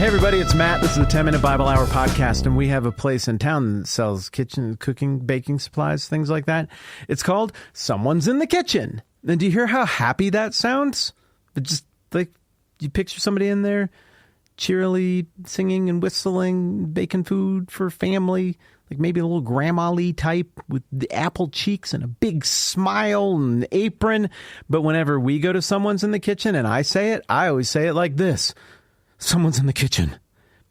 Hey everybody, it's Matt. This is the 10-Minute Bible Hour podcast, and we have a place in town that sells kitchen, cooking, baking supplies, things like that. It's called Someone's in the Kitchen. And do you hear how happy that sounds? It just, like, you picture somebody in there cheerily singing and whistling, baking food for family, like maybe a little grandma-ly type with the apple cheeks and a big smile and apron. But whenever we go to Someone's in the Kitchen and I say it, I always say it like this. Someone's in the kitchen.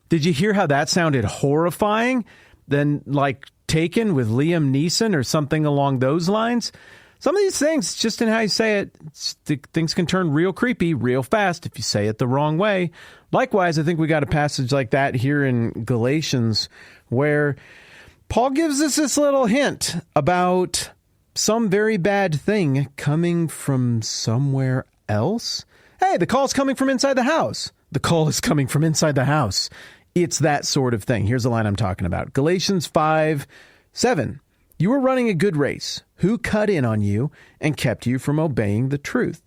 Did you hear how that sounded horrifying? Then, like, Taken with Liam Neeson or something along those lines? Some of these things, just in how you say it, things can turn real creepy real fast if you say it the wrong way. Likewise, I think we got a passage like that here in Galatians where Paul gives us this little hint about some very bad thing coming from somewhere else. Hey, the call's coming from inside the house. The call is coming from inside the house. It's that sort of thing. Here's the line I'm talking about. Galatians 5:7. You were running a good race. Who cut in on you and kept you from obeying the truth?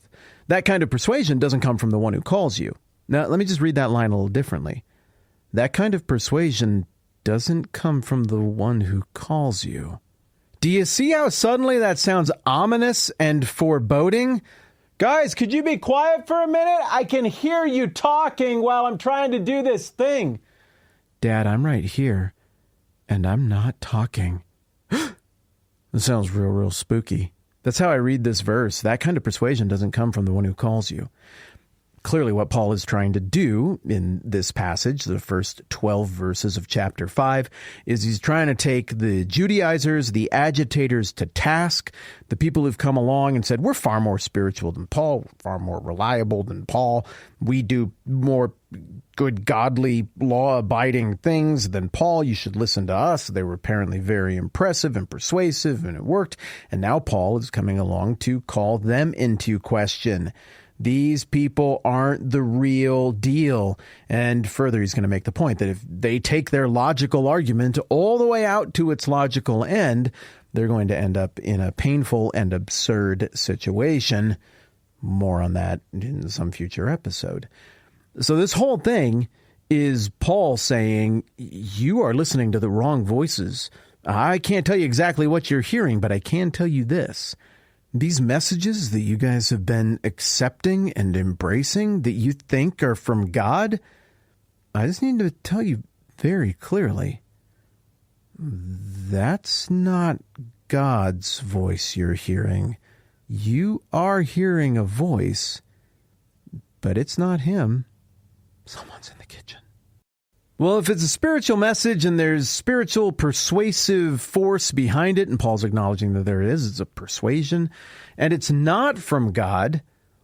That kind of persuasion doesn't come from the one who calls you. Now, let me just read that line a little differently. That kind of persuasion doesn't come from the one who calls you. Do you see how suddenly that sounds ominous and foreboding? Guys, could you be quiet for a minute? I can hear you talking while I'm trying to do this thing. Dad, I'm right here, and I'm not talking. That sounds real spooky. That's how I read this verse. That kind of persuasion doesn't come from the one who calls you. Clearly, what Paul is trying to do in this passage, the first 12 verses of chapter 5, is he's trying to take the Judaizers, the agitators to task, the people who've come along and said, we're far more spiritual than Paul, far more reliable than Paul. We do more good, godly, law-abiding things than Paul. You should listen to us. They were apparently very impressive and persuasive, and it worked. And now Paul is coming along to call them into question. These people aren't the real deal. And further, he's going to make the point that if they take their logical argument all the way out to its logical end, they're going to end up in a painful and absurd situation. More on that in some future episode. So this whole thing is Paul saying, you are listening to the wrong voices. I can't tell you exactly what you're hearing, but I can tell you this. These messages that you guys have been accepting and embracing that you think are from God, I just need to tell you very clearly, that's not God's voice you're hearing. You are hearing a voice, but it's not him. Someone's in the kitchen. Well, if it's a spiritual message and there's spiritual persuasive force behind it, and Paul's acknowledging that there is, it's a persuasion, and it's not from God,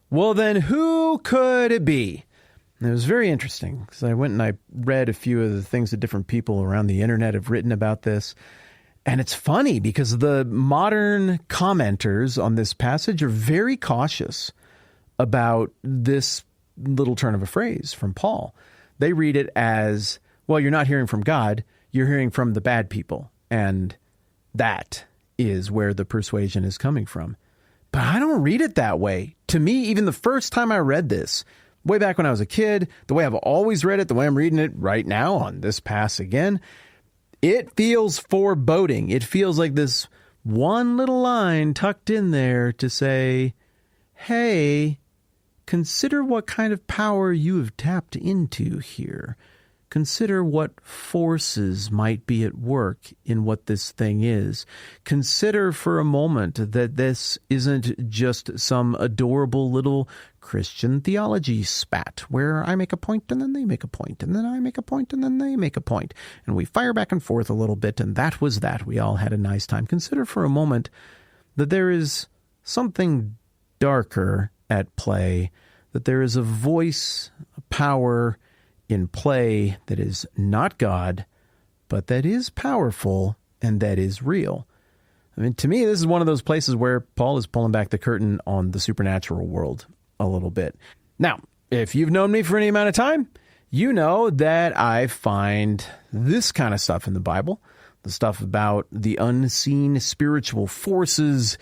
well, then who could it be? And it was very interesting because I went and I read a few of the things that different people around the internet have written about this. And it's funny because the modern commenters on this passage are very cautious about this little turn of a phrase from Paul. They read it as, well, you're not hearing from God, you're hearing from the bad people. And that is where the persuasion is coming from. But I don't read it that way. To me, even the first time I read this, way back when I was a kid, the way I've always read it, the way I'm reading it right now on this pass again, it feels foreboding. It feels like this one little line tucked in there to say, hey, consider what kind of power you have tapped into here. Consider what forces might be at work in what this thing is. Consider for a moment that this isn't just some adorable little Christian theology spat where I make a point and then they make a point and then I make a point and then they make a point and we fire back and forth a little bit and that was that. We all had a nice time. Consider for a moment that there is something darker at play, that there is a voice, a power in play that is not God, but that is powerful and that is real. I mean, to me, this is one of those places where Paul is pulling back the curtain on the supernatural world a little bit. Now, if you've known me for any amount of time, you know that I find this kind of stuff in the Bible, the stuff about the unseen spiritual forces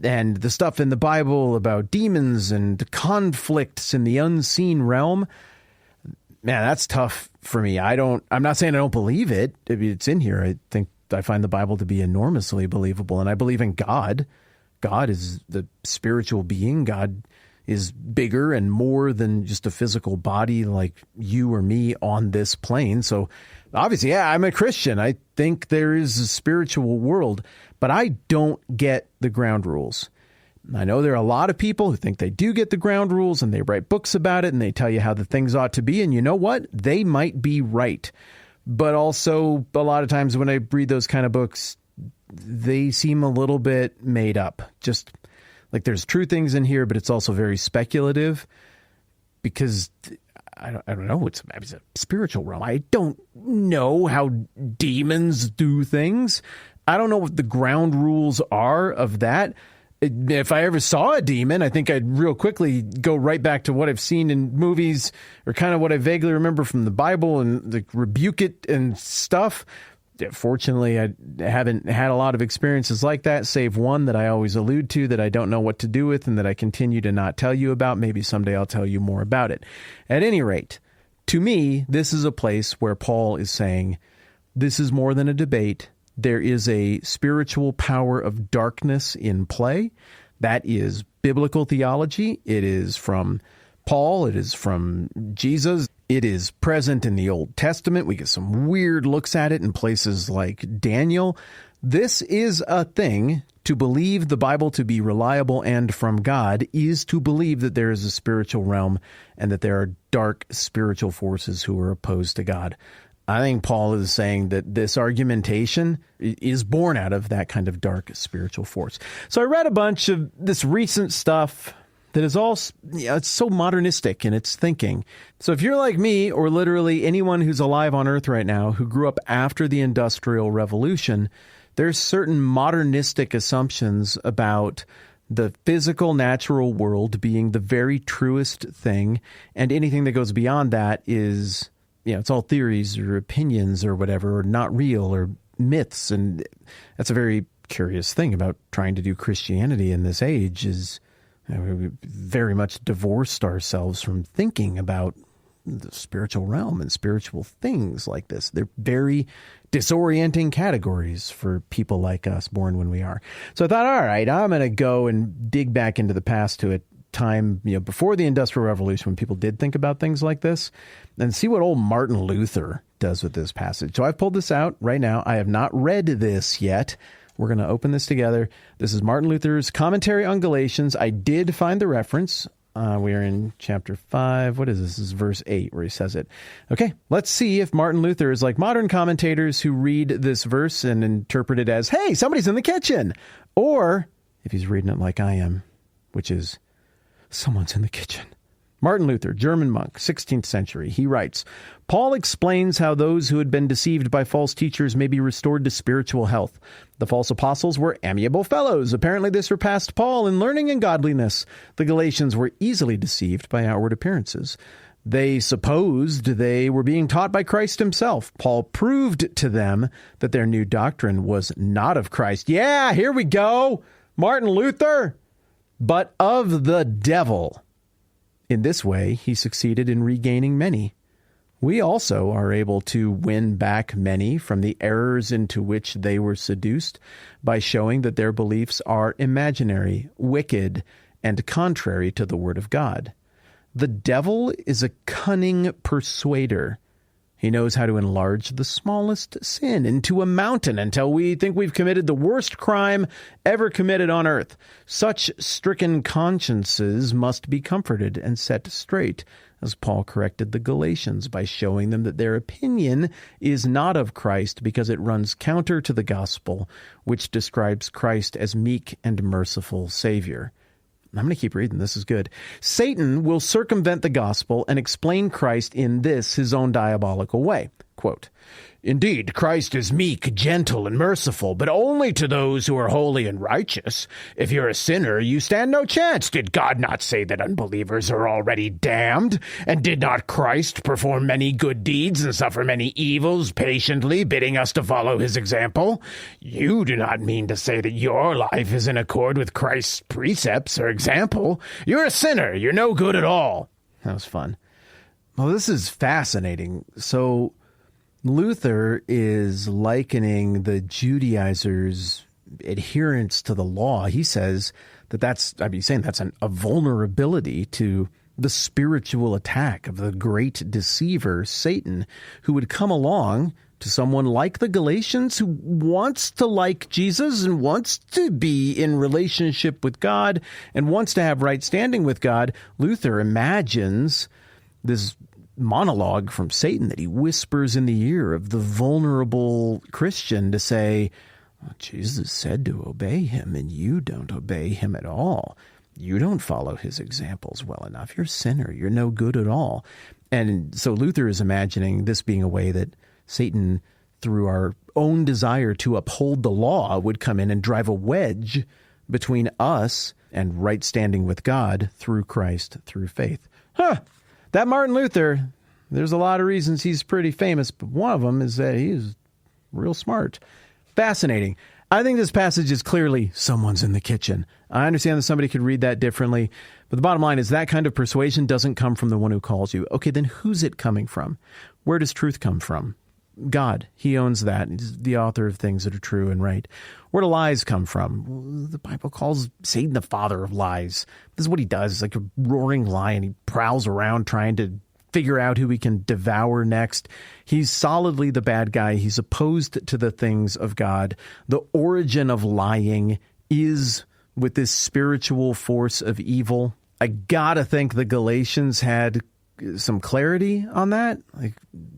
and the stuff in the Bible about demons and conflicts in the unseen realm. Man, that's tough for me. I'm not saying I don't believe it. I mean, it's in here. I think I find the Bible to be enormously believable, and I believe in God. God is the spiritual being. God is bigger and more than just a physical body like you or me on this plane. So obviously, yeah, I'm a Christian. I think there is a spiritual world, but I don't get the ground rules. I know there are a lot of people who think they do get the ground rules, and they write books about it, and they tell you how the things ought to be. And you know what? They might be right. But also, a lot of times when I read those kind of books, they seem a little bit made up. Just like there's true things in here, but it's also very speculative because I don't know. It's a spiritual realm. I don't know how demons do things. I don't know what the ground rules are of that. If I ever saw a demon, I think I'd real quickly go right back to what I've seen in movies or kind of what I vaguely remember from the Bible and rebuke it and stuff. Fortunately, I haven't had a lot of experiences like that, save one that I always allude to that I don't know what to do with and that I continue to not tell you about. Maybe someday I'll tell you more about it. At any rate, to me, this is a place where Paul is saying, this is more than a debate. There is a spiritual power of darkness in play. That is biblical theology. It is from Paul. It is from Jesus. It is present in the Old Testament. We get some weird looks at it in places like Daniel. This is a thing. To believe the Bible to be reliable and from God is to believe that there is a spiritual realm and that there are dark spiritual forces who are opposed to God. I think Paul is saying that this argumentation is born out of that kind of dark spiritual force. So I read a bunch of this recent stuff that is all, it's so modernistic in its thinking. So if you're like me, or literally anyone who's alive on Earth right now who grew up after the Industrial Revolution, there's certain modernistic assumptions about the physical, natural world being the very truest thing, and anything that goes beyond that is, it's all theories or opinions or whatever, or not real, or myths. And that's a very curious thing about trying to do Christianity in this age is we very much divorced ourselves from thinking about the spiritual realm and spiritual things like this. They're very disorienting categories for people like us born when we are. So I thought, all right, I'm going to go and dig back into the past to a time, before the Industrial Revolution when people did think about things like this and see what old Martin Luther does with this passage. So I've pulled this out right now. I have not read this yet. We're going to open this together. This is Martin Luther's commentary on Galatians. I did find the reference. We are in chapter 5. What is this? This is verse 8 where he says it. Okay, let's see if Martin Luther is like modern commentators who read this verse and interpret it as, hey, somebody's in the kitchen. Or if he's reading it like I am, which is, someone's in the kitchen. Martin Luther, German monk, 16th century. He writes, Paul explains how those who had been deceived by false teachers may be restored to spiritual health. The false apostles were amiable fellows. Apparently they surpassed Paul in learning and godliness. The Galatians were easily deceived by outward appearances. They supposed they were being taught by Christ himself. Paul proved to them that their new doctrine was not of Christ. Yeah, here we go. Martin Luther, but of the devil. In this way, he succeeded in regaining many. We also are able to win back many from the errors into which they were seduced by showing that their beliefs are imaginary, wicked, and contrary to the Word of God. The devil is a cunning persuader. He knows how to enlarge the smallest sin into a mountain until we think we've committed the worst crime ever committed on earth. Such stricken consciences must be comforted and set straight, as Paul corrected the Galatians by showing them that their opinion is not of Christ because it runs counter to the gospel, which describes Christ as meek and merciful Savior. I'm going to keep reading. This is good. Satan will circumvent the gospel and explain Christ in this, his own diabolical way. Quote, Indeed, Christ is meek, gentle, and merciful, but only to those who are holy and righteous. If you're a sinner, you stand no chance. Did God not say that unbelievers are already damned? And did not Christ perform many good deeds and suffer many evils patiently, bidding us to follow his example? You do not mean to say that your life is in accord with Christ's precepts or example. You're a sinner. You're no good at all. That was fun. Well, this is fascinating. So Luther is likening the Judaizers' adherence to the law. He says he's saying that's a vulnerability to the spiritual attack of the great deceiver, Satan, who would come along to someone like the Galatians who wants to like Jesus and wants to be in relationship with God and wants to have right standing with God. Luther imagines this monologue from Satan that he whispers in the ear of the vulnerable Christian to say, well, Jesus said to obey him, and you don't obey him at all. You don't follow his examples well enough. You're a sinner. You're no good at all. And so Luther is imagining this being a way that Satan, through our own desire to uphold the law, would come in and drive a wedge between us and right standing with God through Christ, through faith. That Martin Luther, there's a lot of reasons he's pretty famous, but one of them is that he's real smart. Fascinating. I think this passage is clearly someone's in the kitchen. I understand that somebody could read that differently, but the bottom line is that kind of persuasion doesn't come from the one who calls you. Okay, then who's it coming from? Where does truth come from? God. He owns that. He's the author of things that are true and right. Where do lies come from? Well, the Bible calls Satan the father of lies. This is what he does. He's like a roaring lion. He prowls around trying to figure out who he can devour next. He's solidly the bad guy. He's opposed to the things of God. The origin of lying is with this spiritual force of evil. I gotta think the Galatians had some clarity on that, like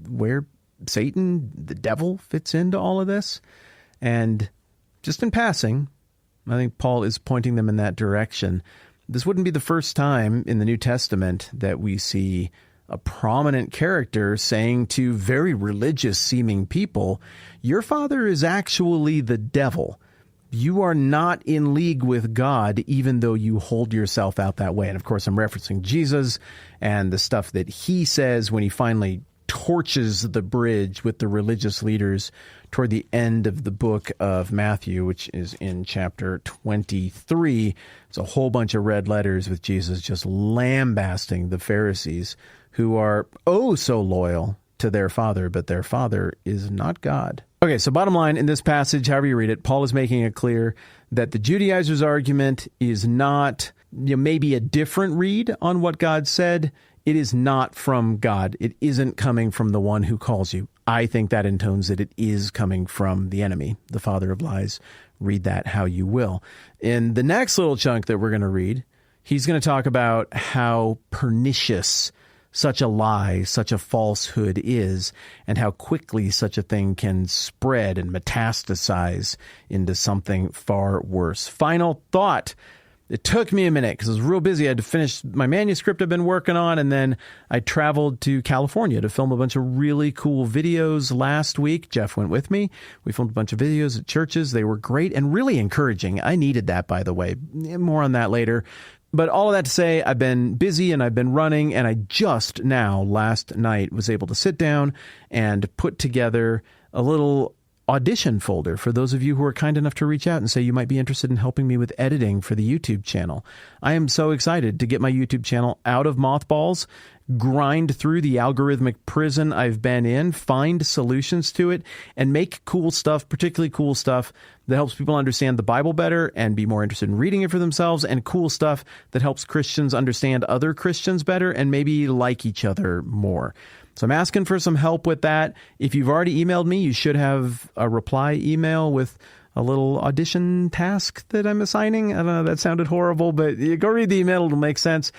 where Satan, the devil, fits into all of this. And just in passing, I think Paul is pointing them in that direction. This wouldn't be the first time in the New Testament that we see a prominent character saying to very religious-seeming people, your father is actually the devil. You are not in league with God, even though you hold yourself out that way. And of course, I'm referencing Jesus and the stuff that he says when he finally torches the bridge with the religious leaders toward the end of the book of Matthew, which is in chapter 23. It's a whole bunch of red letters with Jesus just lambasting the Pharisees who are oh so loyal to their father, but their father is not God. Okay, so bottom line in this passage, however you read it, Paul is making it clear that the Judaizers' argument is not maybe a different read on what God said. It is not from God. It isn't coming from the one who calls you. I think that intones that it is coming from the enemy, the father of lies. Read that how you will. In the next little chunk that we're going to read, he's going to talk about how pernicious such a lie, such a falsehood is, and how quickly such a thing can spread and metastasize into something far worse. Final thought. It took me a minute because I was real busy. I had to finish my manuscript I've been working on, and then I traveled to California to film a bunch of really cool videos last week. Jeff went with me. We filmed a bunch of videos at churches. They were great and really encouraging. I needed that, by the way. More on that later. But all of that to say, I've been busy and I've been running, and I just now, last night, was able to sit down and put together a little audition folder for those of you who are kind enough to reach out and say you might be interested in helping me with editing for the YouTube channel. I am so excited to get my YouTube channel out of mothballs, grind through the algorithmic prison I've been in, find solutions to it, and make cool stuff, particularly cool stuff that helps people understand the Bible better and be more interested in reading it for themselves, and cool stuff that helps Christians understand other Christians better and maybe like each other more. So I'm asking for some help with that. If you've already emailed me, you should have a reply email with a little audition task that I'm assigning. I don't know, that sounded horrible, but go read the email. It'll make sense.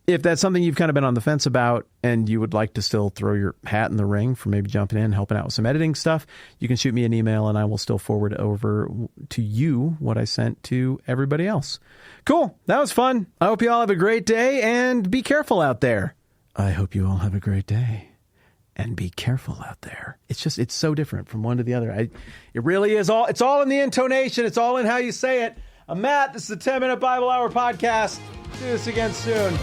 If that's something you've kind of been on the fence about and you would like to still throw your hat in the ring for maybe jumping in, helping out with some editing stuff, you can shoot me an email and I will still forward over to you what I sent to everybody else. Cool. That was fun. I hope you all have a great day and be careful out there. I hope you all have a great day. And be careful out there. It's so different from one to the other. It really is it's all in the intonation. It's all in how you say it. I'm Matt. This is the 10-Minute Bible Hour Podcast. Do this again soon.